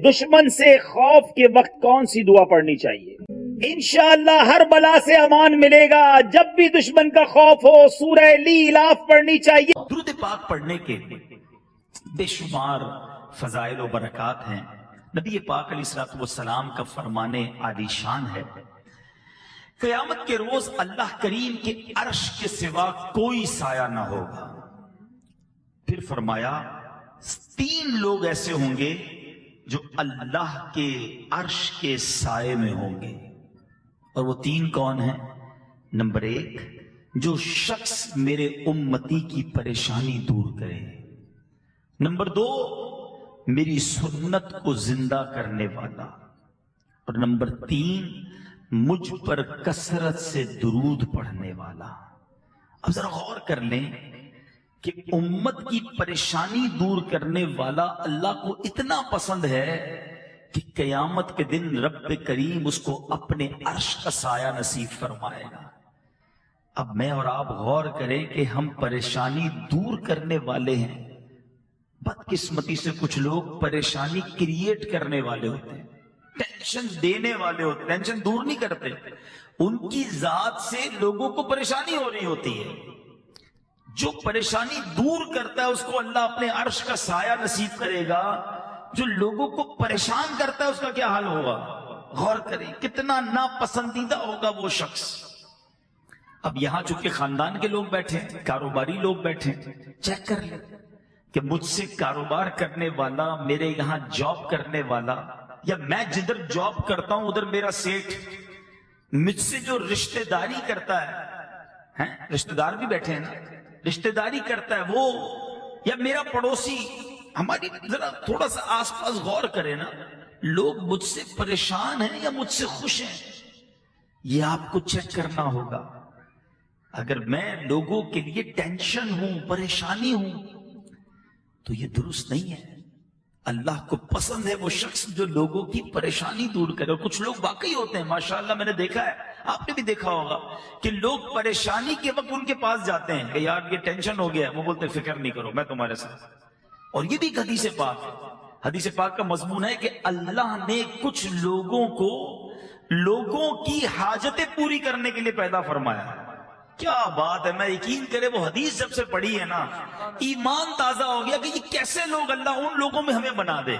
دشمن سے خوف کے وقت کون سی دعا پڑھنی چاہیے؟ انشاءاللہ ہر بلا سے امان ملے گا. جب بھی دشمن کا خوف ہو سورہ لیلاف پڑھنی چاہیے. درود پاک پڑھنے کے بے شمار فضائل و برکات ہیں. نبی پاک علیہ الصلوۃ والسلام کا فرمان عالی شان ہے، قیامت کے روز اللہ کریم کے عرش کے سوا کوئی سایہ نہ ہوگا. پھر فرمایا 3 لوگ ایسے ہوں گے جو اللہ کے عرش کے سائے میں ہوں گے. اور وہ 3 کون ہیں؟ نمبر 1، جو شخص میرے امتی کی پریشانی دور کرے. نمبر 2، میری سنت کو زندہ کرنے والا. اور نمبر 3، مجھ پر کثرت سے درود پڑھنے والا. اب ذرا غور کر لیں کہ امت کی پریشانی دور کرنے والا اللہ کو اتنا پسند ہے کہ قیامت کے دن رب کریم اس کو اپنے عرش کا سایہ نصیب فرمائے گا. اب میں اور آپ غور کریں کہ ہم پریشانی دور کرنے والے ہیں. بدقسمتی سے کچھ لوگ پریشانی کریٹ کرنے والے ہوتے ہیں، ٹینشن دینے والے ہوتے ہیں، ٹینشن دور نہیں کرتے. ان کی ذات سے لوگوں کو پریشانی ہو رہی ہوتی ہے. جو پریشانی دور کرتا ہے اس کو اللہ اپنے عرش کا سایہ نصیب کرے گا. جو لوگوں کو پریشان کرتا ہے اس کا کیا حال ہوگا؟ غور کریں کتنا ناپسندیدہ ہوگا وہ شخص. اب یہاں چونکہ خاندان کے لوگ بیٹھے ہیں، کاروباری لوگ بیٹھے ہیں، چیک کر لیں کہ مجھ سے کاروبار کرنے والا، میرے یہاں جاب کرنے والا، یا میں جدھر جاب کرتا ہوں ادھر میرا سیٹ مجھ سے جو رشتہ داری کرتا ہے، رشتہ دار بھی بیٹھے ہیں نا، رشتہ داری کرتا ہے وہ، یا میرا پڑوسی، ہماری ذرا تھوڑا سا آس پاس غور کریں نا، لوگ مجھ سے پریشان ہیں یا مجھ سے خوش ہیں؟ یہ آپ کو چیک کرنا ہوگا. اگر میں لوگوں کے لیے ٹینشن ہوں، پریشانی ہوں، تو یہ درست نہیں ہے. اللہ کو پسند ہے وہ شخص جو لوگوں کی پریشانی دور کرے. اور کچھ لوگ واقعی ہوتے ہیں ماشاءاللہ، میں نے دیکھا ہے، آپ نے بھی دیکھا ہوگا کہ لوگ پریشانی کے وقت ان کے پاس جاتے ہیں کہ یار یہ ٹینشن ہو گیا ہے، وہ بولتے ہیں فکر نہیں کرو میں تمہارے ساتھ. اور یہ بھی ایک حدیث پاک ہے. حدیث پاک کا مضمون ہے کہ اللہ نے کچھ لوگوں کو لوگوں کی حاجتیں پوری کرنے کے لیے پیدا فرمایا ہے. کیا بات ہے! میں یقین کرے وہ حدیث جب سے پڑھی ہے نا، ایمان تازہ ہو گیا کہ یہ کیسے لوگ اللہ ان لوگوں میں ہمیں بنا دے.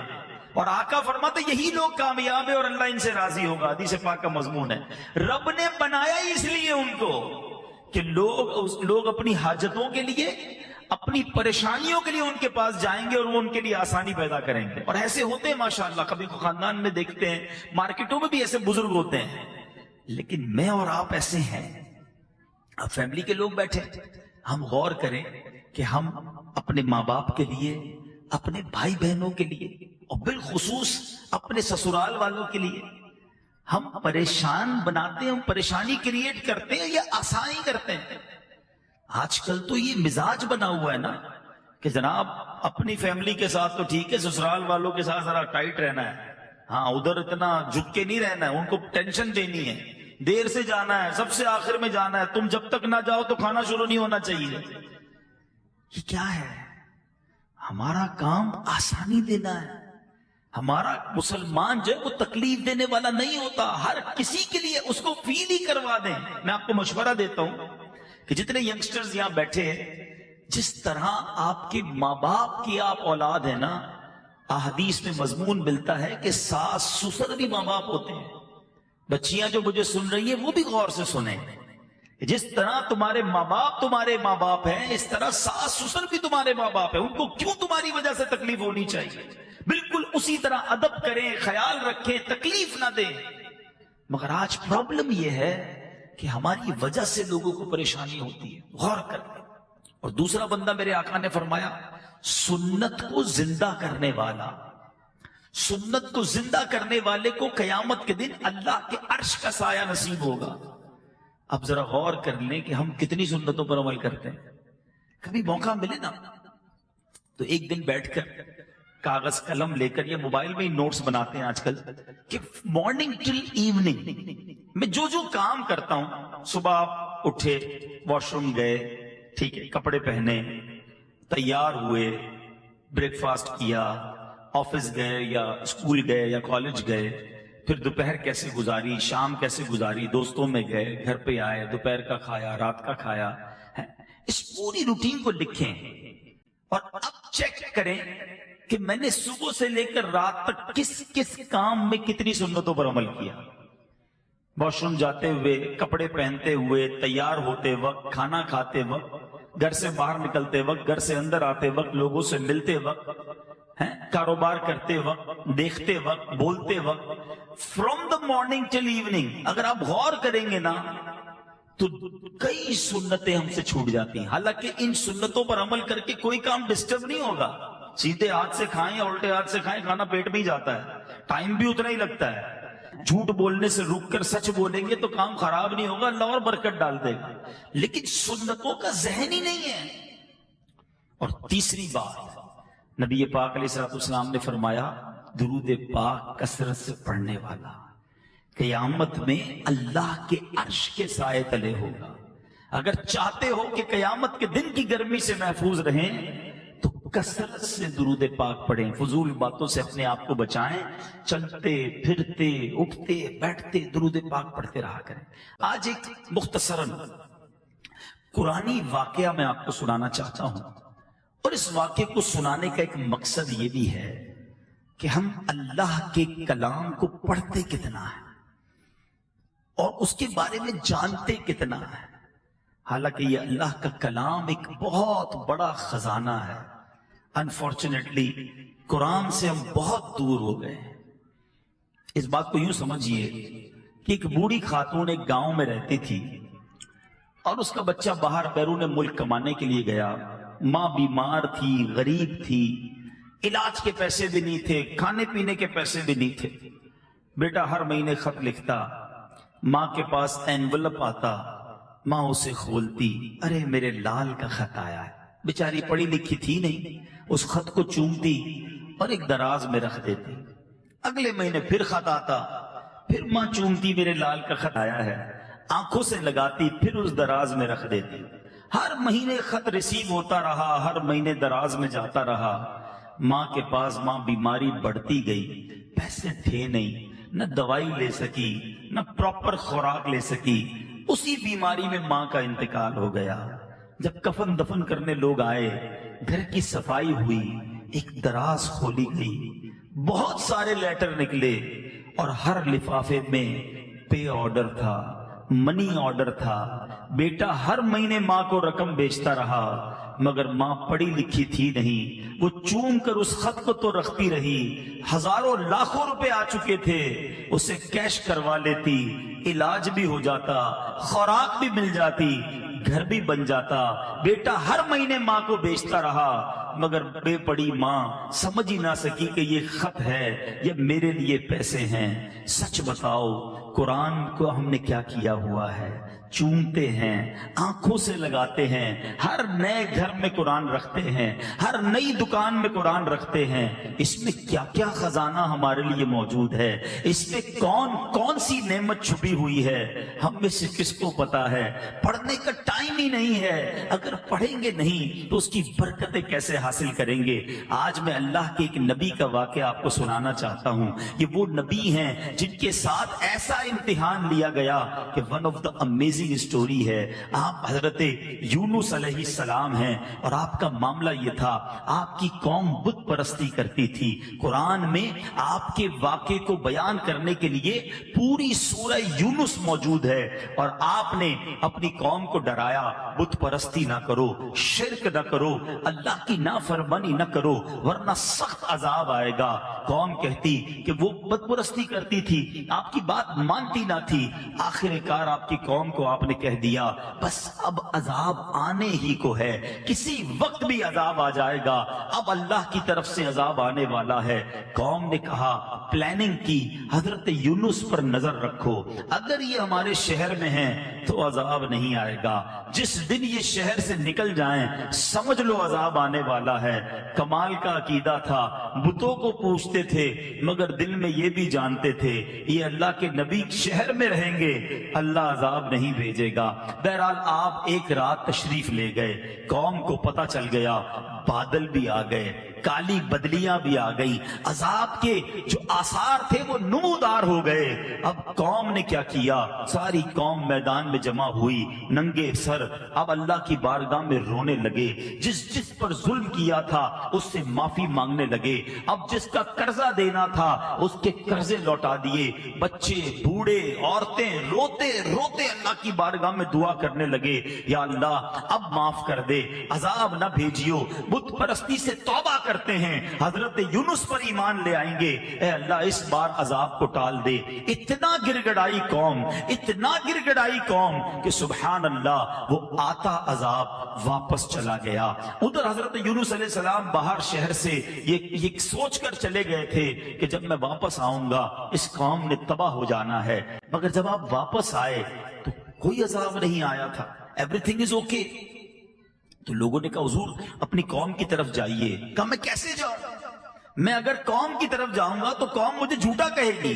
اور آقا فرماتے یہی لوگ کامیاب ہے اور اللہ ان سے راضی ہوگا. حدیث پاک کا مضمون ہے رب نے بنایا اس لیے ان کو کہ لوگ اپنی حاجتوں کے لیے، اپنی پریشانیوں کے لیے ان کے پاس جائیں گے اور وہ ان کے لیے آسانی پیدا کریں گے. اور ایسے ہوتے ہیں ماشاءاللہ، کبھی خاندان میں دیکھتے ہیں، مارکیٹوں میں بھی ایسے بزرگ ہوتے ہیں. لیکن میں اور آپ ایسے ہیں. اب فیملی کے لوگ بیٹھے، ہم غور کریں کہ ہم اپنے ماں باپ کے لیے، اپنے بھائی بہنوں کے لیے، اور بالخصوص اپنے سسرال والوں کے لیے ہم پریشان بناتے ہیں، ہم پریشانی کریٹ کرتے ہیں یا آسانی کرتے ہیں؟ آج کل تو یہ مزاج بنا ہوا ہے نا کہ جناب اپنی فیملی کے ساتھ تو ٹھیک ہے، سسرال والوں کے ساتھ ذرا ٹائٹ رہنا ہے. ہاں ادھر اتنا جھک کے نہیں رہنا ہے، ان کو ٹینشن دینی ہے، دیر سے جانا ہے، سب سے آخر میں جانا ہے، تم جب تک نہ جاؤ تو کھانا شروع نہیں ہونا چاہیے. یہ کیا ہے؟ ہمارا کام آسانی دینا ہے. ہمارا مسلمان جو ہے وہ تکلیف دینے والا نہیں ہوتا، ہر کسی کے لیے اس کو فیل ہی کروا دیں. میں آپ کو مشورہ دیتا ہوں کہ جتنے ینگسٹرز یہاں بیٹھے ہیں، جس طرح آپ کے ماں باپ کی آپ اولاد ہے نا، احادیث میں مضمون ملتا ہے کہ ساس سسر بھی ماں باپ ہوتے ہیں. بچیاں جو مجھے سن رہی ہیں وہ بھی غور سے سنیں. جس طرح تمہارے ماں باپ تمہارے ماں باپ ہیں، اس طرح ساس سسر بھی تمہارے ماں باپ ہیں. ان کو کیوں تمہاری وجہ سے تکلیف ہونی چاہیے؟ بالکل اسی طرح ادب کریں، خیال رکھیں، تکلیف نہ دیں. مگر آج پرابلم یہ ہے کہ ہماری وجہ سے لوگوں کو پریشانی ہوتی ہے. غور کریں. اور دوسرا بندہ میرے آقا نے فرمایا سنت کو زندہ کرنے والا، سنت کو زندہ کرنے والے کو قیامت کے دن اللہ کے عرش کا سایہ نصیب ہوگا. اب ذرا غور کر لیں کہ ہم کتنی سنتوں پر عمل کرتے ہیں. کبھی موقع ملے نا تو ایک دن بیٹھ کر کاغذ قلم لے کر، یا موبائل میں ہی نوٹس بناتے ہیں آج کل، کہ مارننگ ٹل ایوننگ میں جو جو کام کرتا ہوں، صبح آپ اٹھے، واش روم گئے، ٹھیک ہے، کپڑے پہنے، تیار ہوئے، بریک فاسٹ کیا، آفس گئے یا اسکول گئے یا کالج گئے، پھر دوپہر کیسے گزاری، شام کیسے گزاری، دوستوں میں گئے، گھر پہ آئے، دوپہر کا کھایا، رات کا کھایا، اس پوری روٹین کو لکھیں اور اب چیک کریں کہ میں نے صبح سے لے کر رات تک کس کس کام میں کتنی سنتوں پر عمل کیا۔ واش روم جاتے ہوئے، کپڑے پہنتے ہوئے، تیار ہوتے وقت، کھانا کھاتے وقت، گھر سے باہر نکلتے وقت، گھر سے اندر آتے وقت، لوگوں سے ملتے وقت، کاروبار کرتے وقت، دیکھتے وقت، بولتے وقت، from the morning till evening. اگر آپ غور کریں گے نا تو کئی سنتیں ہم سے چھوٹ جاتی ہیں، حالانکہ ان سنتوں پر عمل کر کے کوئی کام ڈسٹرب نہیں ہوگا۔ سیدھے ہاتھ سے کھائیں یا الٹے ہاتھ سے کھائیں، کھانا پیٹ میں ہی جاتا ہے، ٹائم بھی اتنا ہی لگتا ہے۔ جھوٹ بولنے سے رک کر سچ بولیں گے تو کام خراب نہیں ہوگا، اللہ اور برکت ڈال دے گا، لیکن سنتوں کا ذہن ہی نہیں ہے۔ اور تیسری بات، نبی پاک علیہ الصلوۃ والسلام نے فرمایا درود پاک کثرت سے پڑھنے والا قیامت میں اللہ کے عرش کے سائے تلے ہوگا۔ اگر چاہتے ہو کہ قیامت کے دن کی گرمی سے محفوظ رہیں تو کثرت سے درود پاک پڑھیں، فضول باتوں سے اپنے آپ کو بچائیں، چلتے پھرتے اٹھتے بیٹھتے درود پاک پڑھتے رہا کریں۔ آج ایک مختصراً قرآنی واقعہ میں آپ کو سنانا چاہتا ہوں، اور اس واقعے کو سنانے کا ایک مقصد یہ بھی ہے کہ ہم اللہ کے کلام کو پڑھتے کتنا ہے اور اس کے بارے میں جانتے کتنا ہے۔ حالانکہ یہ اللہ کا کلام ایک بہت بڑا خزانہ ہے، انفارچونیٹلی قرآن سے ہم بہت دور ہو گئے ہیں۔ اس بات کو یوں سمجھیے کہ ایک بوڑھی خاتون ایک گاؤں میں رہتی تھی اور اس کا بچہ باہر بیرون ملک کمانے کے لیے گیا، ماں بیمار تھی، غریب تھی، علاج کے پیسے بھی نہیں تھے، کھانے پینے کے پیسے بھی نہیں تھے۔ بیٹا ہر مہینے خط لکھتا، ماں کے پاس اینولپ آتا، ماں اسے کھولتی، ارے میرے لال کا خط آیا ہے۔ بیچاری پڑھی لکھی تھی نہیں، اس خط کو چومتی اور ایک دراز میں رکھ دیتی۔ اگلے مہینے پھر خط آتا، پھر ماں چومتی، میرے لال کا خط آیا ہے، آنکھوں سے لگاتی، پھر اس دراز میں رکھ دیتی۔ ہر مہینے خط ریسیو ہوتا رہا، ہر مہینے دراز میں جاتا رہا۔ ماں کے پاس ماں بیماری بڑھتی گئی، پیسے تھے نہیں، نہ دوائی لے سکی، نہ پراپر خوراک لے سکی۔ اسی بیماری میں ماں کا انتقال ہو گیا۔ جب کفن دفن کرنے لوگ آئے، گھر کی صفائی ہوئی، ایک دراز کھولی گئی، بہت سارے لیٹر نکلے اور ہر لفافے میں پے آرڈر تھا، منی آرڈر تھا۔ بیٹا ہر مہینے ماں کو رقم بیچتا رہا، مگر ماں پڑھی لکھی تھی نہیں، وہ چوم کر اس خط کو تو رکھتی رہی۔ ہزاروں لاکھوں روپے آ چکے تھے، اسے کیش کروا لیتی، علاج بھی ہو جاتا، خوراک بھی مل جاتی، گھر بھی بن جاتا۔ بیٹا ہر مہینے ماں کو بیچتا رہا، مگر بے پڑی ماں سمجھ ہی نہ سکی کہ یہ خط ہے یا میرے لیے پیسے ہیں۔ سچ بتاؤ قرآن کو ہم نے کیا کیا ہوا ہے؟ چومتے ہیں، آنکھوں سے لگاتے ہیں، ہر نئے گھر میں قرآن رکھتے ہیں، ہر نئی دکان میں قرآن رکھتے ہیں۔ اس میں کیا کیا خزانہ ہمارے لیے موجود ہے، اس میں کون کون سی نعمت چھپی ہوئی ہے، ہم میں سے کس کو پتا ہے؟ پڑھنے کا ٹائم ہی نہیں ہے۔ اگر پڑھیں گے نہیں تو اس کی برکتیں کیسے حاصل کریں گے؟ آج میں اللہ کے ایک نبی کا واقعہ آپ کو سنانا چاہتا ہوں۔ یہ وہ نبی ہیں جن کے ساتھ ایسا امتحان لیا گیا کہ one of the amazing story ہے۔ آپ حضرت یونس علیہ السلام ہیں اور آپ کا معاملہ یہ تھا، آپ کی قوم بت پرستی کرتی تھی۔ قرآن میں آپ کے واقعے کو بیان کرنے کے لیے پوری سورہ یونس موجود ہے، اور آپ نے اپنی قوم کو ڈرایا، بت پرستی نہ کرو، شرک نہ کرو، اللہ کی نافرمانی نہ کرو، ورنہ سخت عذاب آئے گا۔ قوم کہتی کہ وہ بت پرستی کرتی تھی، آپ کی بات مانتی نہ تھی۔ آخر کار آپ کی قوم کو آپ نے کہہ دیا بس اب عذاب آنے ہی کو ہے، کسی وقت بھی عذاب آ جائے گا، اب اللہ کی طرف سے عذاب آنے والا ہے۔ قوم نے کہا، پلاننگ کی، حضرت یونس پر نظر رکھو، اگر یہ ہمارے شہر میں ہیں تو عذاب نہیں آئے گا، جس دن یہ شہر سے نکل جائیں سمجھ لو عذاب آنے والا ہے۔ کمال کا عقیدہ تھا، بتوں کو پوچھتے تھے مگر دل میں یہ بھی جانتے تھے یہ اللہ کے نبی شہر میں رہیں گے، اللہ عذاب نہیں بھیجے گا۔ بہرحال آپ ایک رات تشریف لے گئے، قوم کو پتہ چل گیا، بادل بھی آ گئے، کالی بدلیاں بھی آ گئی، عذاب کے جو آثار تھے وہ نمودار ہو گئے۔ اب قوم نے کیا کیا؟ ساری قوم میدان میں جمع ہوئی، ننگے سر اب اللہ کی بارگاہ میں رونے لگے، جس پر ظلم کیا تھا اس سے معافی مانگنے لگے، اب جس کا قرضہ دینا تھا اس کے قرضے لوٹا دیے، بچے بوڑھے عورتیں روتے روتے اللہ کی بارگاہ میں دعا کرنے لگے، یا اللہ اب معاف کر دے، عذاب نہ بھیجیو، بت پرستی سے توبہ کرتے ہیں، حضرت یونس پر ایمان لے آئیں گے، اے اللہ اس بار عذاب کو ٹال دے۔ اتنا گر گڑائی قوم، اتنا گر گڑائی قوم کہ سبحان اللہ وہ آتا عذاب واپس چلا گیا۔ ادھر حضرت یونس علیہ السلام باہر شہر سے یہ سوچ کر چلے گئے تھے کہ جب میں واپس آؤں گا اس قوم نے تباہ ہو جانا ہے، مگر جب آپ واپس آئے تو کوئی عذاب نہیں آیا تھا، ایوری تھنگ از اوکے۔ تو لوگوں نے کہا حضور اپنی قوم کی طرف جائیے۔ کہا میں کیسے جاؤں؟ میں اگر قوم کی طرف جاؤں گا تو قوم مجھے جھوٹا کہے گی۔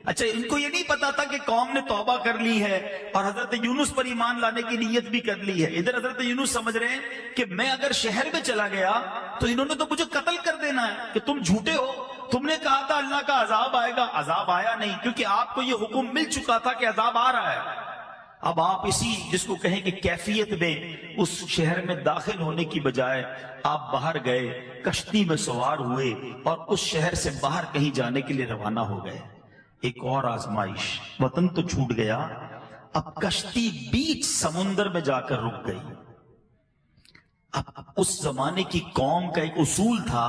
اچھا ان کو یہ نہیں پتا تھا کہ قوم نے توبہ کر لی ہے اور حضرت یونس پر ایمان لانے کی نیت بھی کر لی ہے۔ ادھر حضرت یونس سمجھ رہے ہیں کہ میں اگر شہر میں چلا گیا تو انہوں نے تو مجھے قتل کر دینا ہے کہ تم جھوٹے ہو، تم نے کہا تھا اللہ کا عذاب آئے گا، عذاب آیا نہیں، کیونکہ آپ کو یہ حکم مل چکا تھا کہ عذاب آ رہا ہے۔ اب آپ اسی جس کو کہیں کہ کیفیت میں اس شہر میں داخل ہونے کی بجائے آپ باہر گئے، کشتی میں سوار ہوئے اور اس شہر سے باہر کہیں جانے کے لیے روانہ ہو گئے۔ ایک اور آزمائش، وطن تو چھوٹ گیا، اب کشتی بیچ سمندر میں جا کر رک گئی۔ اب اس زمانے کی قوم کا ایک اصول تھا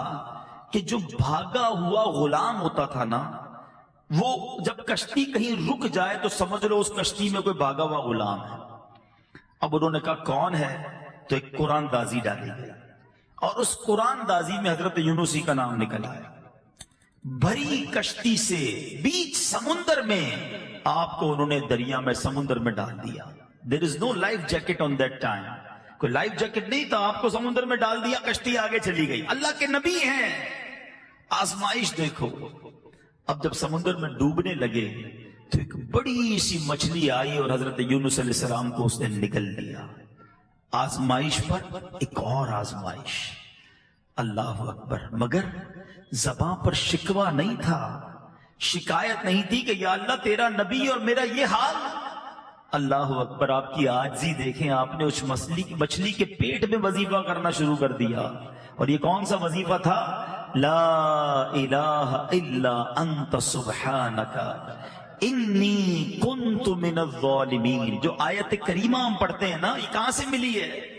کہ جو بھاگا ہوا غلام ہوتا تھا نا، وہ جب کشتی کہیں رک جائے تو سمجھ لو اس کشتی میں کوئی بھاگا ہوا غلام ہے۔ اب انہوں نے کہا کون ہے؟ تو ایک قرآن دازی ڈالی گئی اور اس قرآن دازی میں حضرت یونسی کا نام نکل آیا۔ بھری کشتی سے بیچ سمندر میں آپ کو انہوں نے دریا میں سمندر میں ڈال دیا۔ There is no life jacket on that time، کوئی لائف جیکٹ نہیں تھا، آپ کو سمندر میں ڈال دیا، کشتی آگے چلی گئی۔ اللہ کے نبی ہیں، آزمائش دیکھو۔ اب جب سمندر میں ڈوبنے لگے تو ایک بڑی سی مچھلی آئی اور حضرت یونس علیہ السلام کو اس نے نگل لیا۔ آزمائش پر ایک اور آزمائش، اللہ اکبر۔ مگر زباں پر شکوہ نہیں تھا، شکایت نہیں تھی کہ یا اللہ تیرا نبی اور میرا یہ حال۔ اللہ اکبر، آپ کی عاجزی دیکھیں، آپ نے اس مچھلی کے پیٹ میں وظیفہ کرنا شروع کر دیا۔ اور یہ کون سا وظیفہ تھا؟ لا الہ الا انت سبحانک انی کنت من الظالمین۔ جو آیت کریمہ ہم پڑھتے ہیں نا، یہ کہاں سے ملی ہے؟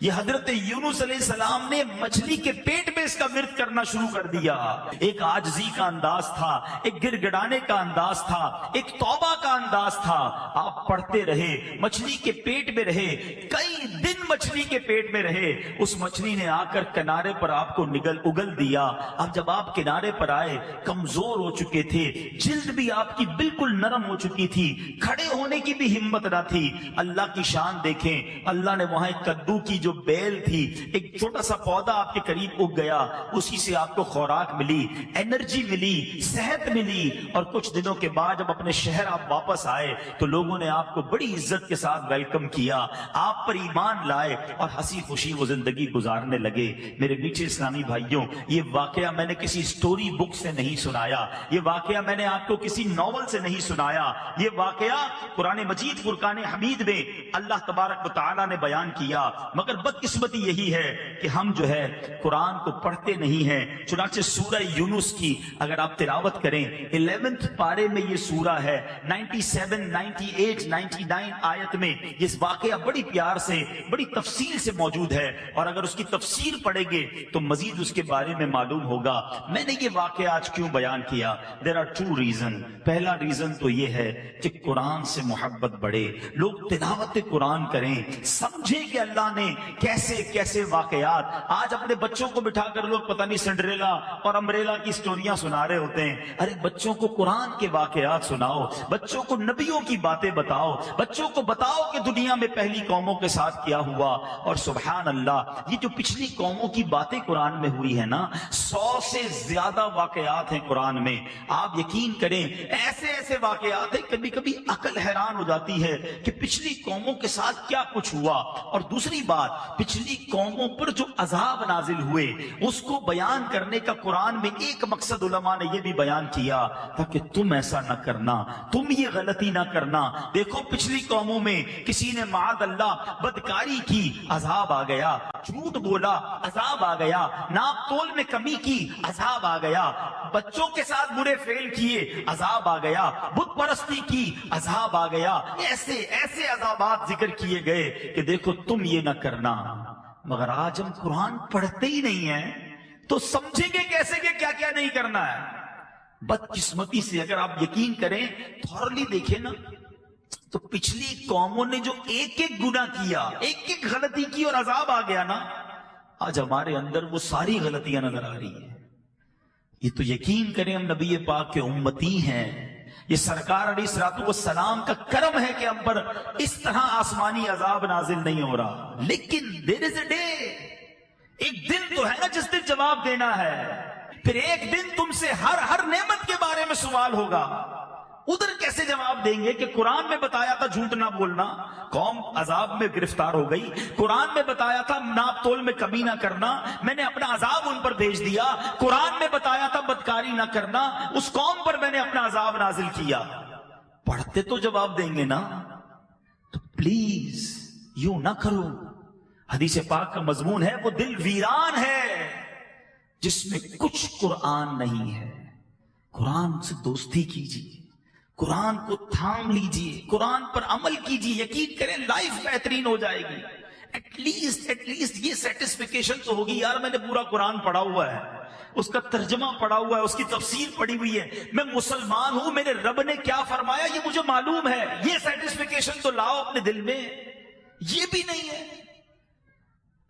یہ حضرت یونس علیہ السلام نے مچھلی کے پیٹ میں اس کا ورد کرنا شروع کر دیا۔ ایک عاجزی کا انداز تھا، ایک گر گڑانے کا انداز تھا، ایک توبہ کا انداز تھا۔ آپ پڑھتے رہے، مچھلی کے پیٹ میں رہے، کئی دن مچھلی کے پیٹ میں رہے۔ اس مچھلی نے آ کر کنارے پر آپ کو اگل دیا۔ اب جب آپ کنارے پر آئے، کمزور ہو چکے تھے، جلد بھی آپ کی بالکل نرم ہو چکی تھی، کھڑے ہونے کی بھی ہمت نہ تھی۔ اللہ کی شان دیکھیں، اللہ نے وہاں ایک کدو کی جو بیل تھی، ایک چھوٹا سا پودا آپ کے قریب اگ گیا، اسی سے آپ کو خوراک ملی، انرجی ملی، صحت ملی۔ اور کچھ دنوں کے بعد جب اپنے شہر آپ واپس آئے تو لوگوں نے آپ کو بڑی عزت کے ساتھ ویلکم کیا، آپ پر ایمان لائے اور ہنسی خوشی وہ زندگی گزارنے لگے۔ میرے میٹھے اسلامی بھائیوں، یہ واقعہ میں نے کسی سٹوری بک سے نہیں سنایا، یہ واقعہ میں نے آپ کو کسی ناول سے نہیں سنایا، یہ واقعہ قرآن مجید فرقان حمید میں اللہ تبارک و تعالی نے بیان کیا۔ مگر بدقسمتی یہی ہے کہ ہم جو ہے قرآن کو پڑھتے نہیں ہیں۔ چنانچہ سورہ یونس کی اگر آپ تلاوت کریں، 11ویں پارے میں یہ سورہ ہے، 97، 98، 99 آیت میں یہ واقعہ بڑی پیار سے، بڑی تفصیل سے موجود ہے، اور اگر اس کی تفسیر پڑھیں گے تو مزید اس کے بارے میں معلوم ہوگا۔ میں نے یہ واقعہ آج کیوں بیان کیا؟ There are two reasons۔ پہلا ریزن تو یہ ہے کہ قرآن سے محبت بڑھے، لوگ تلاوت قرآن کریں، سمجھیں کہ اللہ نے کیسے کیسے واقعات۔ آج اپنے بچوں کو بٹھا کر لوگ پتہ نہیں سنڈریلا اور امبریلا کی سٹوریاں سنا رہے ہوتے ہیں۔ ارے بچوں کو قرآن کے واقعات سناؤ، بچوں کو نبیوں کی باتیں بتاؤ، بچوں کو بتاؤ کہ دنیا میں پہلی قوموں کے ساتھ کیا ہوا۔ اور سبحان اللہ، یہ جو پچھلی قوموں کی باتیں قرآن میں ہوئی ہے نا، 100 سے زیادہ واقعات ہیں قرآن میں۔ آپ یقین کریں، ایسے ایسے واقعات ہیں کبھی کبھی عقل حیران ہو جاتی ہے کہ پچھلی قوموں کے ساتھ کیا کچھ ہوا۔ اور دوسری بات، پچھلی قوموں پر جو عذاب نازل ہوئے اس کو بیان کرنے کا قرآن میں ایک مقصد علماء نے یہ بھی بیان کیا تاکہ تم ایسا نہ کرنا، تم یہ غلطی نہ کرنا۔ دیکھو پچھلی قوموں میں کسی نے معاذ اللہ بدکاری کی، عذاب آ گیا، جھوٹ بولا، عذاب آ گیا، ناپ تول میں کمی کی، عذاب آ گیا، بچوں کے ساتھ برے فعل کیے، عذاب آ گیا، بت پرستی کی، عذاب آ گیا، ایسے ایسے عذابات ذکر کیے گئے کہ دیکھو تم یہ نہ کرنا۔ مگر آج ہم قرآن پڑھتے ہی نہیں ہیں تو سمجھیں گے کیسے کہ کیا کیا نہیں کرنا ہے۔ بدقسمتی سے اگر آپ یقین کریں، تھورلی دیکھیں نا، تو پچھلی قوموں نے جو ایک ایک گناہ کیا، ایک ایک غلطی کی اور عذاب آ گیا نا، آج ہمارے اندر وہ ساری غلطیاں نظر آ رہی ہیں۔ یہ تو یقین کریں ہم نبی پاک کے امتی ہیں، یہ سرکار علیہ الصلوۃ والسلام کا کرم ہے کہ ہم پر اس طرح آسمانی عذاب نازل نہیں ہو رہا۔ لیکن دیر از اے ڈے، ایک دن تو ہے نا جس دن جواب دینا ہے، پھر ایک دن تم سے ہر نعمت کے بارے میں سوال ہوگا۔ ادھر کیسے جواب دیں گے کہ قرآن میں بتایا تھا جھوٹ نہ بولنا، قوم عذاب میں گرفتار ہو گئی، قرآن میں بتایا تھا ناپ تول میں کمی نہ کرنا، میں نے اپنا عذاب ان پر بھیج دیا، قرآن میں بتایا تھا بدکاری نہ کرنا، اس قوم پر میں نے اپنا عذاب نازل کیا۔ پڑھتے تو جواب دیں گے نا، تو پلیز یوں نہ کرو۔ حدیث پاک کا مضمون ہے وہ دل ویران ہے جس میں کچھ قرآن نہیں ہے۔ قرآن سے دوستی کیجیے، قرآن کو تھام لیجئے، قرآن پر عمل کیجئے، یقین کریں لائف بہترین ہو جائے گی۔ ایٹ لیسٹ یہ سیٹسفیکیشن تو ہوگی، یار میں نے پورا قرآن پڑھا ہوا ہے، اس کا ترجمہ پڑھا ہوا ہے، اس کی تفسیر پڑھی ہوئی ہے، میں مسلمان ہوں، میرے رب نے کیا فرمایا یہ مجھے معلوم ہے۔ یہ سیٹسفیکیشن تو لاؤ اپنے دل میں، یہ بھی نہیں ہے۔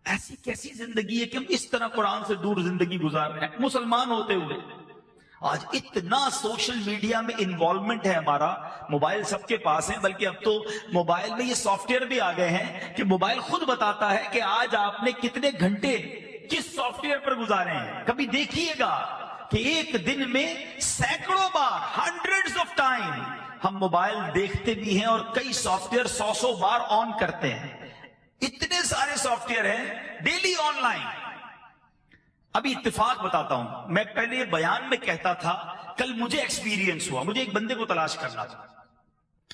ایسی کیسی زندگی ہے کہ ہم اس طرح قرآن سے دور زندگی گزار رہے ہیں مسلمان ہوتے ہوئے۔ آج اتنا سوشل میڈیا میں انوالومنٹ ہے ہمارا، موبائل سب کے پاس ہیں، بلکہ اب تو موبائل میں یہ سافٹ ویئر بھی آ گئے ہیں کہ موبائل خود بتاتا ہے کہ آج آپ نے کتنے گھنٹے کس سافٹ ویئر پر گزارے ہیں۔ کبھی دیکھیے گا کہ ایک دن میں سینکڑوں بار، ہنڈریڈز آف ٹائم ہم موبائل دیکھتے بھی ہیں، اور کئی سافٹ ویئر 100 بار آن کرتے ہیں۔ اتنے سارے سافٹ ویئر ہیں ڈیلی آن لائن۔ ابھی اتفاق بتاتا ہوں، میں پہلے یہ بیان میں کہتا تھا، کل مجھے ایکسپیرینس ہوا، مجھے ایک بندے کو تلاش کرنا تھا،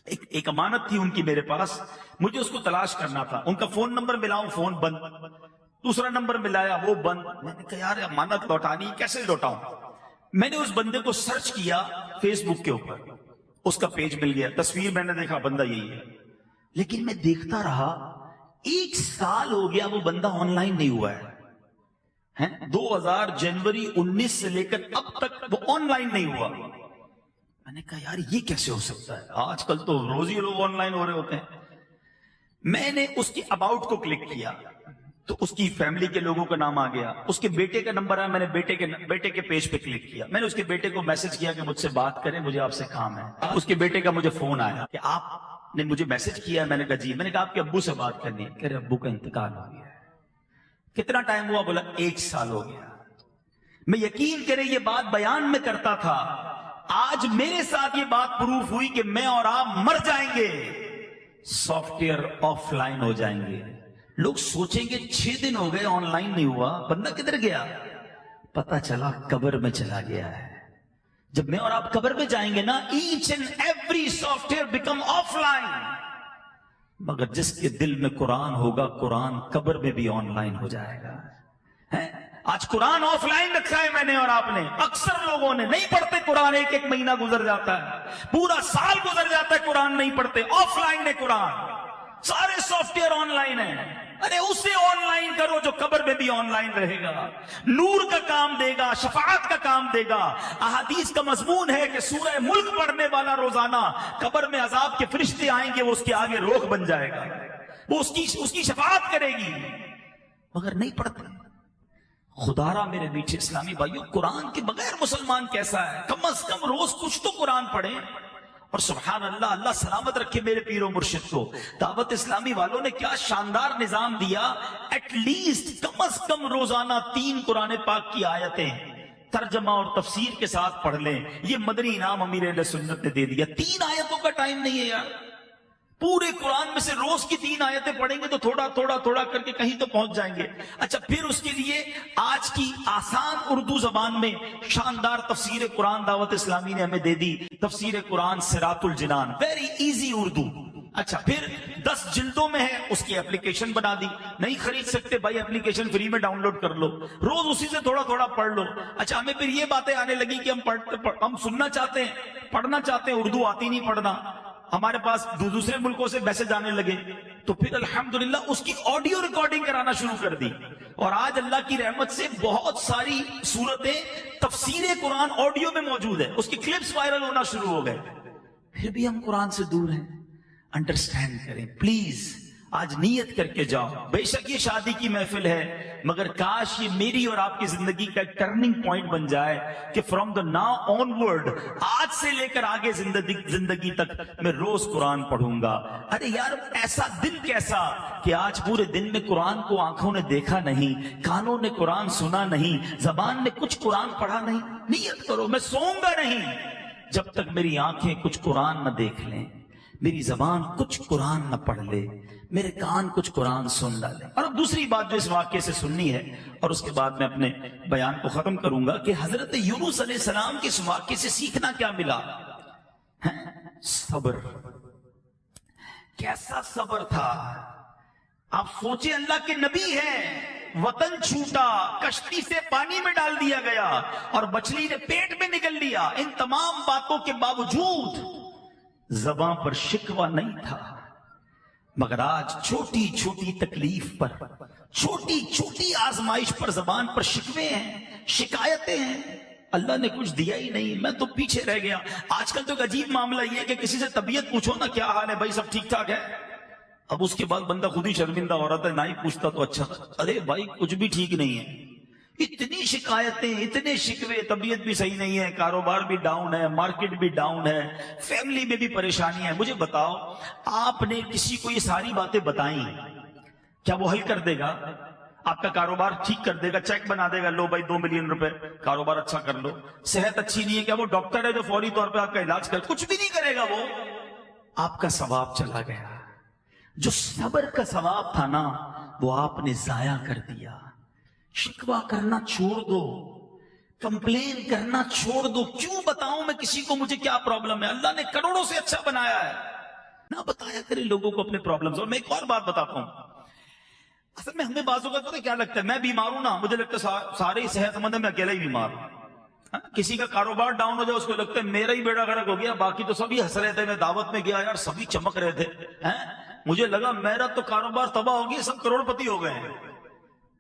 ایک امانت تھی ان کی میرے پاس، مجھے اس کو تلاش کرنا تھا۔ ان کا فون نمبر ملاؤں، فون بند، دوسرا نمبر ملایا وہ بند۔ میں نے کہا یار امانت لوٹانی کیسے لوٹاؤں؟ میں نے اس بندے کو سرچ کیا فیس بک کے اوپر، اس کا پیج مل گیا، تصویر میں نے دیکھا بندہ یہی ہے، لیکن میں دیکھتا رہا 1 سال ہو گیا وہ بندہ آن لائن نہیں ہوا ہے۔ 2000 جنوری 19 سے لے کر اب تک وہ آن لائن نہیں ہوا۔ میں نے کہا یار یہ کیسے ہو سکتا ہے؟ آج کل تو روز ہی لوگ آن لائن ہو رہے ہوتے ہیں۔ میں نے اس کی اباؤٹ کو کلک کیا تو اس کی فیملی کے لوگوں کا نام آ گیا، اس کے بیٹے کا نمبر ہے، میں نے بیٹے کے پیج پہ کلک کیا، میں نے اس کے بیٹے کو میسج کیا کہ مجھ سے بات کریں، مجھے آپ سے کام ہے۔ اس کے بیٹے کا مجھے فون آیا کہ آپ نے مجھے میسج کیا، میں نے کہا جی، میں نے کہا آپ کے ابو سے بات کرنی ہے، کہہ رہے ابو کا انتقال ہو گیا ہے۔ کتنا ٹائم ہوا؟ بولا 1 سال ہو گیا۔ میں یقین کرے یہ بات بیان میں کرتا تھا، آج میرے ساتھ یہ بات پروف ہوئی کہ میں اور آپ مر جائیں گے، سافٹ ویئر آف لائن ہو جائیں گے۔ لوگ سوچیں گے 6 دن ہو گئے آن لائن نہیں ہوا، بندہ کدھر گیا؟ پتا چلا قبر میں چلا گیا ہے۔ جب میں اور آپ قبر میں جائیں گے نا، each and every software become offline, مگر جس کے دل میں قرآن ہوگا، قرآن قبر میں بھی آن لائن ہو جائے گا۔ آج قرآن آف لائن رکھا ہے میں نے اور آپ نے، اکثر لوگوں نے نہیں پڑھتے قرآن، ایک مہینہ گزر جاتا ہے، پورا سال گزر جاتا ہے قرآن نہیں پڑھتے، آف لائن ہے قرآن، سارے سافٹ ویئر آن لائن ہیں۔ ارے اسے آن لائن کرو جو قبر میں بھی آن لائن رہے گا، نور کا کام دے گا، شفاعت کا کام دے گا۔ احادیث کا مضمون ہے کہ سورہ ملک پڑھنے والا روزانہ قبر میں عذاب کے فرشتے آئیں گے، وہ اس کے آگے روک بن جائے گا، وہ اس کی شفاعت کرے گی، مگر نہیں پڑھتے۔ خدا را میرے میٹھے اسلامی بھائیوں، قرآن کے بغیر مسلمان کیسا ہے؟ کم از کم روز کچھ تو قرآن پڑھیں۔ اور سبحان اللہ، اللہ سلامت رکھے میرے پیر و مرشد کو، دعوت اسلامی والوں نے کیا شاندار نظام دیا۔ ایٹ لیسٹ کم از کم روزانہ 3 قرآن پاک کی آیتیں ترجمہ اور تفسیر کے ساتھ پڑھ لیں۔ یہ مدنی انعام امیر اہل سنت نے دے دیا۔ 3 آیتوں کا ٹائم نہیں ہے یار، پورے قرآن میں سے روز کی 3 آیتیں پڑھیں گے تو تھوڑا تھوڑا تھوڑا کر کے کہیں تو پہنچ جائیں گے. اچھا پھر اس کے لیے آج کی آسان اردو زبان میں شاندار تفسیر قرآن دعوت اسلامی نے ہمیں دے دی. تفسیر قرآن صراط الجنان، ویری ایزی اردو. اچھا پھر 10 جلدوں میں ہے، اس کی اپلیکیشن بنا دی. نہیں خرید سکتے بھائی، اپلیکیشن فری میں ڈاؤن لوڈ کر لو، روز اسی سے تھوڑا تھوڑا پڑھ لو. اچھا ہمیں پھر یہ باتیں آنے لگی کہ ہم سننا چاہتے ہیں، پڑھنا چاہتے ہیں، اردو آتی نہیں پڑھنا. ہمارے پاس دوسرے ملکوں سے میسج آنے لگے تو پھر الحمدللہ اس کی آڈیو ریکارڈنگ کرانا شروع کر دی. اور آج اللہ کی رحمت سے بہت ساری صورتیں تفسیر قرآن آڈیو میں موجود ہے، اس کی کلپس وائرل ہونا شروع ہو گئے. پھر بھی ہم قرآن سے دور ہیں. انڈرسٹینڈ کریں پلیز. آج نیت کر کے جاؤ. بے شک یہ شادی کی محفل ہے، مگر کاش یہ میری اور آپ کی زندگی کا ایک ٹرننگ پوائنٹ بن جائے کہ from the now on word, آج سے لے کر آگے زندگی تک میں روز قرآن پڑھوں گا. ارے یار ایسا دن کیسا کہ آج پورے دن میں قرآن کو آنکھوں نے دیکھا نہیں، کانوں نے قرآن سنا نہیں، زبان نے کچھ قرآن پڑھا نہیں. نیت کرو میں سوؤں گا نہیں جب تک میری آنکھیں کچھ قرآن نہ دیکھ لیں، میری زبان کچھ قرآن نہ پڑھ لے، میرے کان کچھ قرآن سن ڈالے. اور اب دوسری بات جو اس واقعے سے سننی ہے اور اس کے بعد میں اپنے بیان کو ختم کروں گا کہ حضرت یونس علیہ السلام کے اس واقعے سے سیکھنا کیا ملا. صبر. کیسا صبر تھا. آپ سوچیں اللہ کے نبی ہیں، وطن چھوٹا، کشتی سے پانی میں ڈال دیا گیا اور مچھلی نے پیٹ میں نگل لیا. ان تمام باتوں کے باوجود زباں پر شکوہ نہیں تھا. مگر آج چھوٹی چھوٹی تکلیف پر، چھوٹی چھوٹی آزمائش پر زبان پر شکوے ہیں، شکایتیں ہیں. اللہ نے کچھ دیا ہی نہیں، میں تو پیچھے رہ گیا. آج کل تو ایک عجیب معاملہ یہ ہے کہ کسی سے طبیعت پوچھو نا کیا حال ہے بھائی، سب ٹھیک ٹھاک ہے. اب اس کے بعد بندہ خود ہی شرمندہ ہو رہا تھا، نہ ہی پوچھتا تو اچھا. ارے بھائی کچھ بھی ٹھیک نہیں ہے. اتنی شکایتیں، اتنے شکوے، طبیعت بھی صحیح نہیں ہے، کاروبار بھی ڈاؤن ہے، مارکیٹ بھی ڈاؤن ہے، فیملی میں بھی پریشانی ہے. مجھے بتاؤ آپ نے کسی کو یہ ساری باتیں بتائیں، کیا وہ حل کر دے گا؟ آپ کا کاروبار ٹھیک کر دے گا، چیک بنا دے گا، لو بھائی 2 ملین روپے کاروبار اچھا کر لو. صحت اچھی نہیں ہے، کیا وہ ڈاکٹر ہے جو فوری طور پہ آپ کا علاج کر؟ کچھ بھی نہیں کرے گا. وہ آپ کا ثواب چلا گیا. جو صبر کا ثواب تھا نا وہ آپ نے ضائع کر دیا. شکوہ کرنا چھوڑ دو، کمپلین کرنا چھوڑ دو. کیوں بتاؤں میں کسی کو مجھے کیا پرابلم ہے؟ اللہ نے کروڑوں سے اچھا بنایا ہے. نہ بتایا کرے لوگوں کو اپنے پرابلمز. اور میں ایک اور بات بتاتا ہوں، اصل میں ہمیں بعض اوقات پتہ کیا لگتا ہے، میں بیمار ہوں نا مجھے لگتا ہے سارے ہی صحت مند ہیں، میں اکیلا ہی بیمار ہوں. کسی کا کاروبار ڈاؤن ہو جائے اس کو لگتا ہے میرا ہی بیڑا غرق ہو گیا، باقی تو سبھی ہنس رہے تھے. میں دعوت میں گیا یار سبھی چمک رہے تھے، مجھے لگا میرا تو کاروبار تباہ ہو گیا، سب کروڑ پتی ہو گئے ہیں.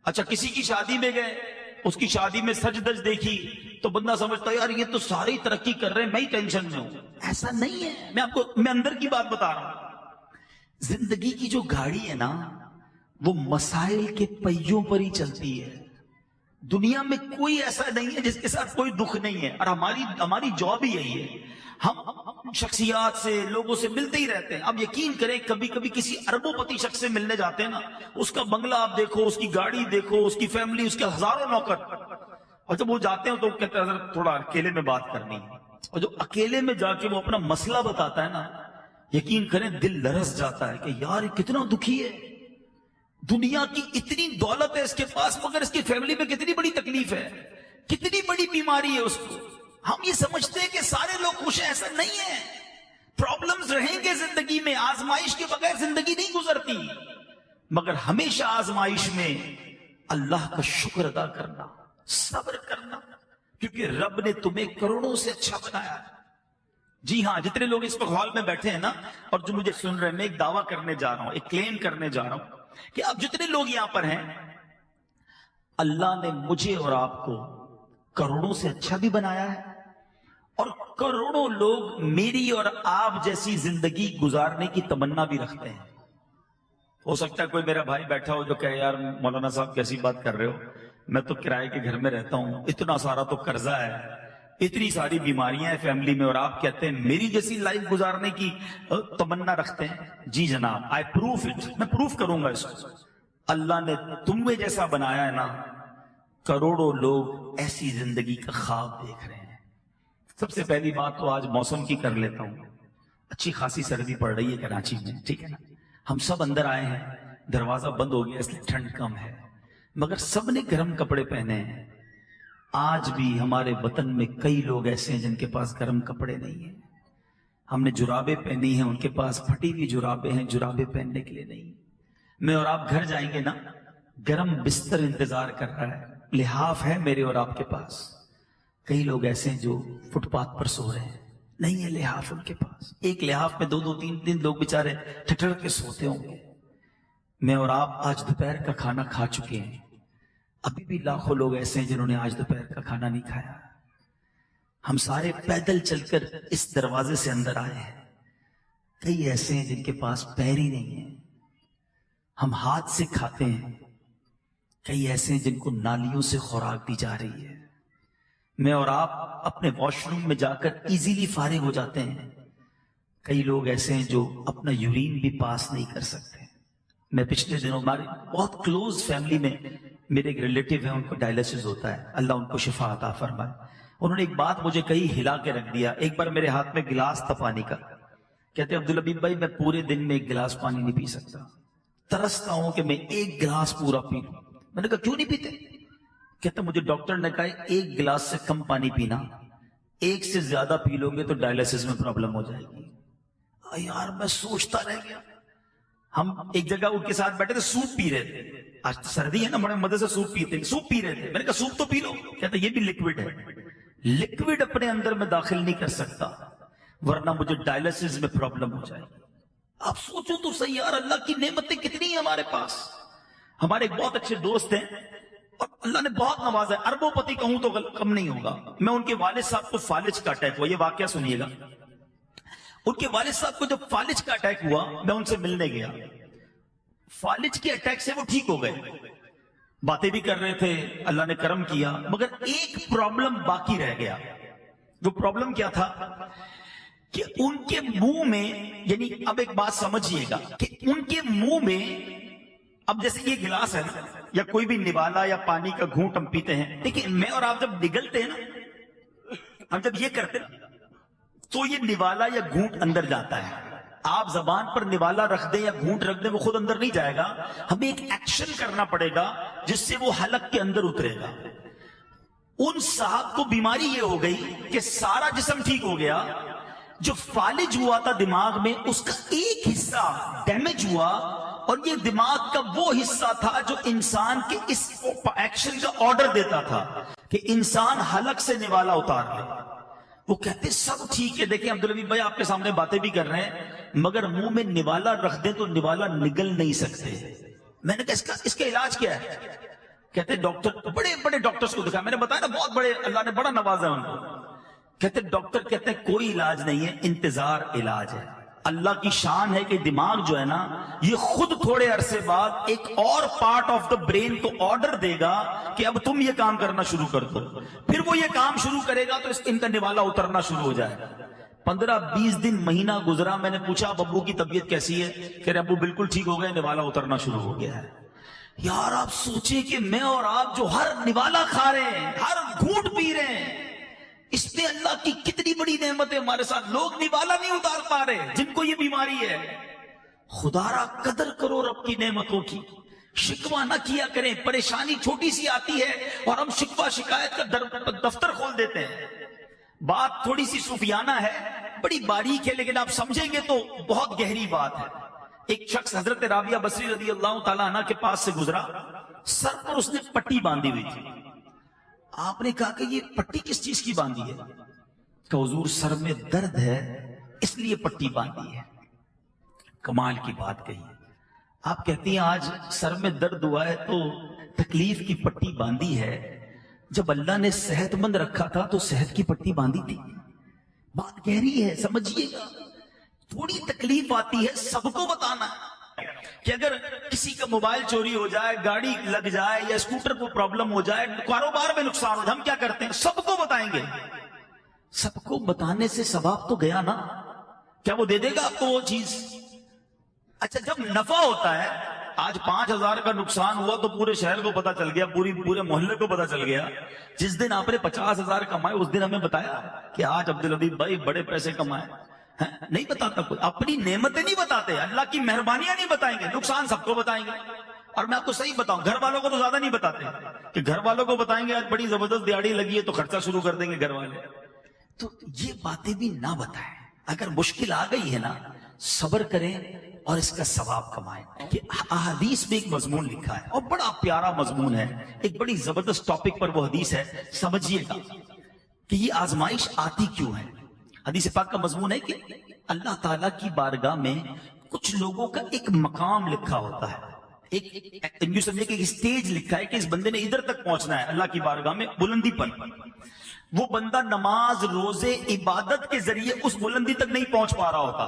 اچھا کسی کی شادی میں گئے، اس کی شادی میں سج دج دیکھی تو بندہ سمجھتا ہے یار یہ تو سارے ترقی کر رہے ہیں، میں ہی ٹینشن میں ہوں. ایسا نہیں ہے. میں اندر کی بات بتا رہا ہوں. زندگی کی جو گاڑی ہے نا وہ مسائل کے پہیوں پر ہی چلتی ہے. دنیا میں کوئی ایسا نہیں ہے جس کے ساتھ کوئی دکھ نہیں ہے. اور ہماری جاب ہی یہی ہے، ہم شخصیات سے، لوگوں سے ملتے ہی رہتے ہیں. اب یقین کریں کبھی کبھی کسی اربوں پتی شخص سے ملنے جاتے ہیں نا، اس کا بنگلہ آپ دیکھو، اس کی گاڑی دیکھو، اس کی فیملی، اس کے ہزاروں نوکر، اور جب وہ جاتے ہیں تو کہتے ہیں تھوڑا اکیلے میں بات کرنی ہے. اور جو اکیلے میں جا کے وہ اپنا مسئلہ بتاتا ہے نا، یقین کریں دل لرز جاتا ہے کہ یار یہ کتنا دکھی ہے. دنیا کی اتنی دولت ہے اس کے پاس، مگر اس کی فیملی میں کتنی بڑی تکلیف ہے، کتنی بڑی بیماری ہے اس کو. ہم یہ سمجھتے ہیں کہ سارے لوگ خوش ہیں، ایسا نہیں ہے. پرابلمز رہیں گے زندگی میں، آزمائش کے بغیر زندگی نہیں گزرتی. مگر ہمیشہ آزمائش میں اللہ کا شکر ادا کرنا، صبر کرنا، کیونکہ رب نے تمہیں کروڑوں سے اچھا بنایا ہے. جی ہاں، جتنے لوگ اس وقت ہال میں بیٹھے ہیں نا اور جو مجھے سن رہے ہیں، میں ایک دعویٰ کرنے جا رہا ہوں، ایک کلیم کرنے جا رہا ہوں کہ اب جتنے لوگ یہاں پر ہیں، اللہ نے مجھے اور آپ کو کروڑوں سے اچھا بھی بنایا ہے، اور کروڑوں لوگ میری اور آپ جیسی زندگی گزارنے کی تمنا بھی رکھتے ہیں. ہو سکتا ہے کوئی میرا بھائی بیٹھا ہو جو کہے یار مولانا صاحب کیسی بات کر رہے ہو، میں تو کرائے کے گھر میں رہتا ہوں، اتنا سارا تو قرضہ ہے، اتنی ساری بیماریاں ہیں فیملی میں، اور آپ کہتے ہیں میری جیسی لائف گزارنے کی تمنا رکھتے ہیں. جی جناب، آئی پروف اٹ، میں پروف کروں گا اس کو. اللہ نے تمہیں جیسا بنایا ہے نا، کروڑوں لوگ ایسی زندگی کا خواب دیکھ رہے ہیں. سب سے پہلی بات تو آج موسم کی کر لیتا ہوں. اچھی خاصی سردی پڑ رہی ہے کراچی میں، ٹھیک ہے نا، ہم سب اندر آئے ہیں، دروازہ بند ہو گیا اس لیے ٹھنڈ کم ہے، مگر سب نے گرم کپڑے پہنے ہیں۔ آج بھی ہمارے وطن میں کئی لوگ ایسے ہیں جن کے پاس گرم کپڑے نہیں ہیں۔ ہم نے جرابیں پہنی ہیں، ان کے پاس پھٹی ہوئی جرابیں ہیں، جرابیں پہننے کے لیے نہیں۔ میں اور آپ گھر جائیں گے نا، گرم بستر انتظار کر رہا ہے، لحاف ہے میرے اور آپ کے پاس۔ کئی لوگ ایسے ہیں جو فٹ پاتھ پر سو رہے ہیں، نہیں ہے لحاف ان کے پاس، ایک لحاف میں دو تین لوگ بیچارے ٹھٹر کے سوتے ہوں گے۔ میں اور آپ آج دوپہر کا کھانا کھا چکے ہیں، ابھی بھی لاکھوں لوگ ایسے ہیں جنہوں نے آج دوپہر کا کھانا نہیں کھایا۔ ہم سارے پیدل چل کر اس دروازے سے اندر آئے ہیں، کئی ایسے ہیں جن کے پاس پیر ہی نہیں ہے، ہم ہاتھ سے کھاتے ہیں، کئی ایسے ہیں جن کو نالیوں سے خوراک دی جا رہی ہے۔ میں اور آپ اپنے واش روم میں جا کر ایزیلی فارغ ہو جاتے ہیں، کئی لوگ ایسے ہیں جو اپنا یورین بھی پاس نہیں کر سکتے۔ میں پچھلے دنوں ہمارے بہت کلوز فیملی میں میرے ایک ریلیٹیو ہیں، ان کو ڈائلسس ہوتا ہے، اللہ ان کو شفا عطا فرمائے۔ انہوں نے ایک بات مجھے کہی، ہلا کے رکھ دیا۔ ایک بار میرے ہاتھ میں گلاس تھا پانی کا، کہتے عبدالحبیب بھائی میں پورے دن میں ایک گلاس پانی نہیں پی سکتا، ترستا ہوں کہ میں ایک گلاس پورا پی لوں۔ میں نے کہا کیوں نہیں پیتے؟ کہتے مجھے ڈاکٹر نے کہا ایک گلاس سے کم پانی پینا، ایک سے زیادہ پی لو گے تو ڈائلسس میں پرابلم ہو جائے گی۔ یار میں سوچتا رہ گیا۔ ہم ایک جگہ ان کے ساتھ بیٹھے تھے، سوپ پی رہے تھے، آج سردی ہے نا، بڑے مزے سے سوپ پیتے ہیں، سوپ پی رہے تھے۔ میں نے کہا سوپ تو پی لو، کہتے یہ بھی لکوڈ ہے، لکوڈ اپنے اندر میں داخل نہیں کر سکتا ورنہ مجھے ڈائلسس میں پرابلم ہو جائے گی۔ آپ سوچو تو صحیح یار، اللہ کی نعمتیں کتنی ہیں ہمارے پاس۔ ہمارے ایک بہت اچھے دوست ہیں اور اللہ نے بہت نوازا ہے، اربوں پتی کہوں تو کم نہیں ہوگا۔ میں ان کے والد صاحب کو فالج کا اٹیک ہوا، یہ واقعہ سنیے گا۔ ان کے والد صاحب کو جب فالج کا اٹیک ہوا، میں ان سے ملنے گیا، فالج کے اٹیک سے وہ ٹھیک ہو گئے، باتیں بھی کر رہے تھے، اللہ نے کرم کیا، مگر ایک پرابلم باقی رہ گیا۔ وہ پرابلم کیا تھا کہ ان کے منہ میں، یعنی اب ایک بات سمجھیے گا کہ ان کے منہ میں، اب جیسے یہ گلاس ہے نا، یا کوئی بھی نوالا یا پانی کا گھونٹ ہم پیتے ہیں، دیکھیں میں اور آپ جب نگلتے ہیں نا، ہم جب یہ کرتے ہیں تو یہ نوالا یا گھونٹ اندر جاتا ہے۔ آپ زبان پر نوالا رکھ دیں یا گھونٹ رکھ دیں، وہ خود اندر نہیں جائے گا، ہمیں ایک ایکشن کرنا پڑے گا جس سے وہ حلق کے اندر اترے گا۔ ان صاحب کو بیماری یہ ہو گئی کہ سارا جسم ٹھیک ہو گیا، جو فالج ہوا تھا دماغ میں اس کا ایک حصہ ڈیمیج ہوا، اور یہ دماغ کا وہ حصہ تھا جو انسان کے اس ایکشن کا آرڈر دیتا تھا کہ انسان حلق سے نوالا اتار لے۔ وہ کہتے سب ٹھیک ہے، دیکھیں عبدالحبیب بھائی آپ کے سامنے باتیں بھی کر رہے ہیں، مگر منہ میں نوالا رکھ دیں تو نوالا نگل نہیں سکتے۔ میں نے کہا اس کا علاج کیا ہے؟ کہتے ڈاکٹر، بڑے بڑے ڈاکٹرز کو دکھایا، میں نے بتایا نا بہت بڑے، اللہ نے بڑا نوازا ہے ان کو۔ کہتے ڈاکٹر کہتے ہیں کوئی علاج نہیں ہے، انتظار علاج ہے۔ اللہ کی شان ہے کہ دماغ جو ہے نا، یہ خود تھوڑے عرصے بعد ایک اور پارٹ آف دا برین کو آرڈر دے گا کہ اب تم یہ کام کرنا شروع کر دو، پھر وہ یہ کام شروع کرے گا تو ان کا نوالا اترنا شروع ہو جائے گا۔ 15-20 دن مہینہ گزرا، میں نے پوچھا اب ابو کی طبیعت کیسی ہے؟ کہ ابو بالکل ٹھیک ہو گئے، نوالا اترنا شروع ہو گیا ہے۔ یار آپ سوچیں کہ میں اور آپ جو ہر نوالا کھا رہے ہیں، ہر گھونٹ پی رہے ہیں، اس میں اللہ کی کتنی بڑی نعمت ہے ہمارے ساتھ۔ لوگ نوالا نہیں اتار پا رہے جن کو یہ بیماری ہے۔ خدا را قدر کرو رب کی نعمتوں کی، شکوہ نہ کیا کریں۔ پریشانی چھوٹی سی آتی ہے اور ہم شکوہ شکایت کا دفتر کھول دیتے ہیں۔ بات تھوڑی سی صوفیانہ ہے، بڑی باریک ہے، لیکن آپ سمجھیں گے تو بہت گہری بات ہے۔ ایک شخص حضرت رابعہ بصری رضی اللہ تعالیٰ عنہ کے پاس سے گزرا، سر پر اس نے پٹی باندھی ہوئی تھی۔ آپ نے کہا کہ یہ پٹی کس چیز کی باندھی ہے؟ کہ حضور سر میں درد ہے اس لیے پٹی باندھی ہے۔ کمال کی بات کہی۔ آپ کہتی ہیں آج سر میں درد ہوا ہے تو تکلیف کی پٹی باندھی ہے، جب اللہ نے صحت مند رکھا تھا تو صحت کی پٹی باندھی تھی۔ بات گہری ہے، سمجھیے گا۔ تھوڑی تکلیف آتی ہے، سب کو بتانا ہے کہ اگر کسی کا موبائل چوری ہو جائے، گاڑی لگ جائے یا اسکوٹر کو پرابلم ہو جائے، کاروبار میں نقصان ہو جائے، ہم کیا کرتے ہیں؟ سب کو بتائیں گے۔ سب کو بتانے سے ثواب تو گیا نا؟ کیا وہ دے دے گا آپ کو وہ چیز؟ اچھا جب نفع ہوتا ہے، آج 5,000 کا نقصان ہوا تو پورے شہر کو پتا چل گیا، پورے محلے کو پتا چل گیا۔ جس دن آپ نے 50,000 کمائے اس دن ہمیں بتایا کہ آج عبدالحبیب بھائی بڑے پیسے کمائے نہیں بتاتا کوئی، اپنی نعمتیں نہیں بتاتے، اللہ کی مہربانیاں نہیں بتائیں گے، نقصان سب کو بتائیں گے۔ اور میں آپ کو صحیح بتاؤں، گھر والوں کو تو زیادہ نہیں بتاتے کہ گھر والوں کو بتائیں گے آج بڑی زبردست دیہڑی لگی ہے تو خرچہ شروع کر دیں گے گھر والے، تو یہ باتیں بھی نہ بتائیں۔ اگر مشکل آ گئی ہے نا، صبر کریں اور اس کا ثواب کمائیں۔ کہ احادیث میں ایک مضمون لکھا ہے اور بڑا پیارا مضمون ہے، ایک بڑی زبردست ٹاپک پر وہ حدیث ہے، سمجھیے گا کہ یہ آزمائش آتی کیوں ہے۔ حدیث پاک کا مضمون ہے کہ اللہ تعالیٰ کی بارگاہ میں کچھ لوگوں کا ایک مقام لکھا ہوتا ہے، ایک سمجھے کہ اسٹیج لکھا ہے کہ اس بندے نے ادھر تک پہنچنا ہے اللہ کی بارگاہ میں بلندی پر۔ وہ بندہ نماز روزے عبادت کے ذریعے اس بلندی تک نہیں پہنچ پا رہا ہوتا،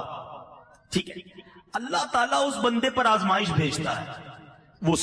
ٹھیک ہے، اللہ تعالیٰ اس بندے پر آزمائش بھیجتا ہے، وہ